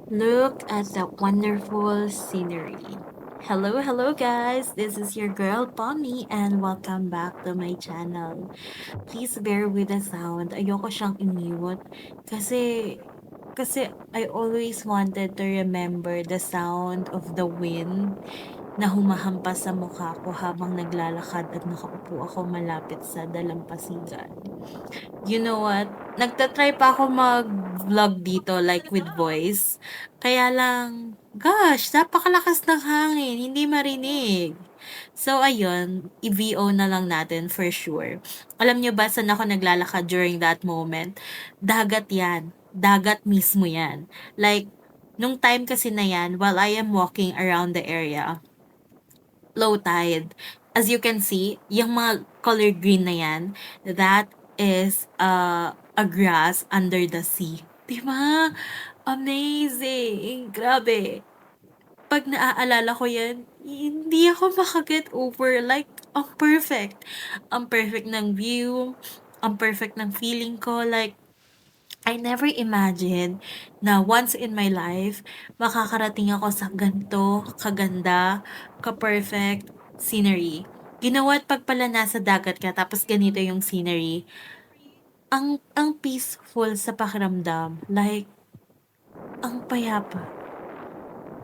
Look at that wonderful scenery. Hello, hello guys. This is your girl Pommy and welcome back to my channel. Please bear with the sound. Ayoko siyang i-mute kasi kasi I always wanted to remember the sound of the wind na humahampas sa mukha ko habang naglalakad at nakaupo ako malapit sa dalampasigan. You know what? Nagta-try pa ako mag-vlog dito like with voice. Kaya lang, gosh, napakalakas ng hangin, hindi marinig. So ayun, i-VO na lang natin for sure. Alam niyo ba saan ako naglalakad during that moment? Dagat 'yan. Dagat mismo 'yan. Like nung time kasi na 'yan, while I am walking around the area, low tide. As you can see, yung mga color green na yan, that is a grass under the sea. Diba? Amazing! Grabe. Pag naaalala ko yan, hindi ako makaget over. Like, ang perfect. Ang perfect ng view. Ang perfect ng feeling ko. Like, I never imagined na once in my life, makakarating ako sa ganito, kaganda, ka-perfect scenery. You know what? Pag pala nasa dagat ka, tapos ganito yung scenery, ang peaceful sa pakiramdam. Like, ang payapa.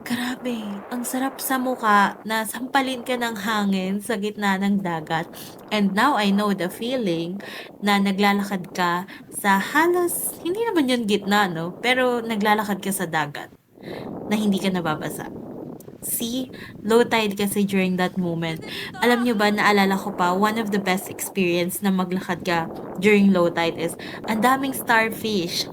Grabe, ang sarap sa mukha na sampalin ka ng hangin sa gitna ng dagat. And now I know the feeling na naglalakad ka sa halos, hindi naman yun gitna, no? Pero naglalakad ka sa dagat na hindi ka nababasa. See, low tide kasi during that moment. Alam nyo ba, naalala ko pa, one of the best experience na maglakad ka during low tide is, ang daming starfish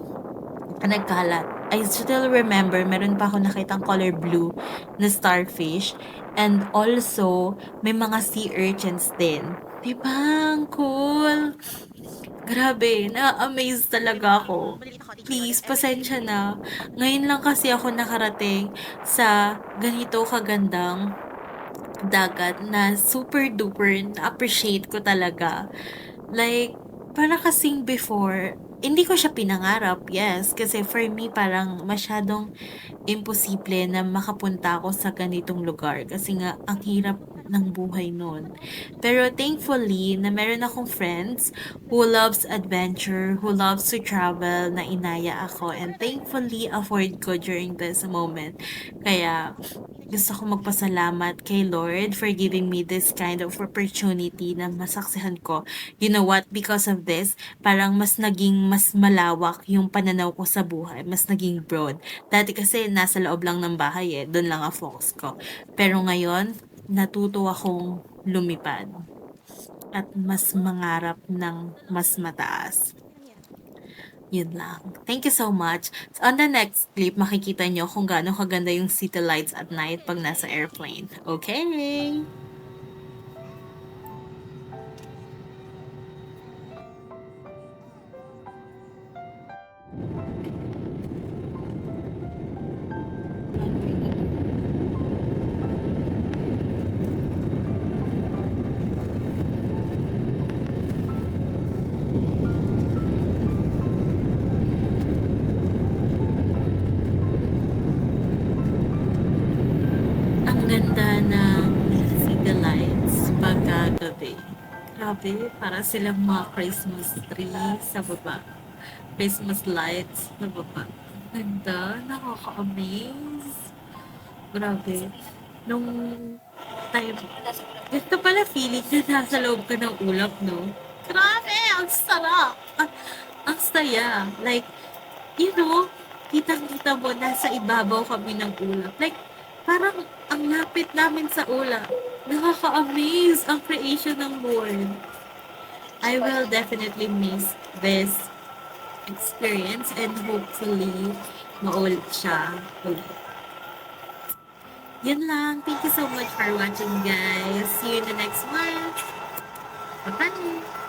na nagkalat. I still remember, meron pa ako nakitang color blue na starfish. And also, may mga sea urchins din. Diba? Ang cool. Grabe, na-amaze talaga ako. Please, pasensya na. Ngayon lang kasi ako nakarating sa ganito kagandang dagat na super duper na-appreciate ko talaga. Like, para kasing before, hindi ko siya pinangarap, yes. Kasi for me, parang masyadong imposible na makapunta ako sa ganitong lugar. Kasi nga, ang hirap ng buhay nun. Pero thankfully, na meron akong friends who loves adventure, who loves to travel, na inaya ako. And thankfully, afford ko during this moment. Kaya, gusto ko magpasalamat kay Lord for giving me this kind of opportunity na masaksihan ko. You know what? Because of this, parang mas malawak yung pananaw ko sa buhay. Mas naging broad. Dati kasi nasa loob lang ng bahay eh. Doon lang ang focus ko. Pero ngayon, natuto akong lumipad at mas mangarap ng mas mataas. Yun lang. Thank you so much. So, on the next clip, makikita nyo kung gaano kaganda yung city lights at night pag nasa airplane. Okay? Ang ganda ng city lights pagkagabi. Grabe, para silang mga Christmas tree sa baba. Christmas lights sa baba. Ganda, nakaka-amaze. Grabe. Nung time, ganito pala feeling na nasa loob ka ng ulap, no? Grabe, ang sarap! Ang saya. Like, you know, kitang-kita mo, nasa ibabaw kami ng ulap. Like, parang ang lapit namin sa ulap. Nakaka-amaze ang creation ng Lord. I will definitely miss this experience and hopefully maulit siya ulit. Yun lang. Thank you so much for watching, guys. See you in the next one. Bye-bye!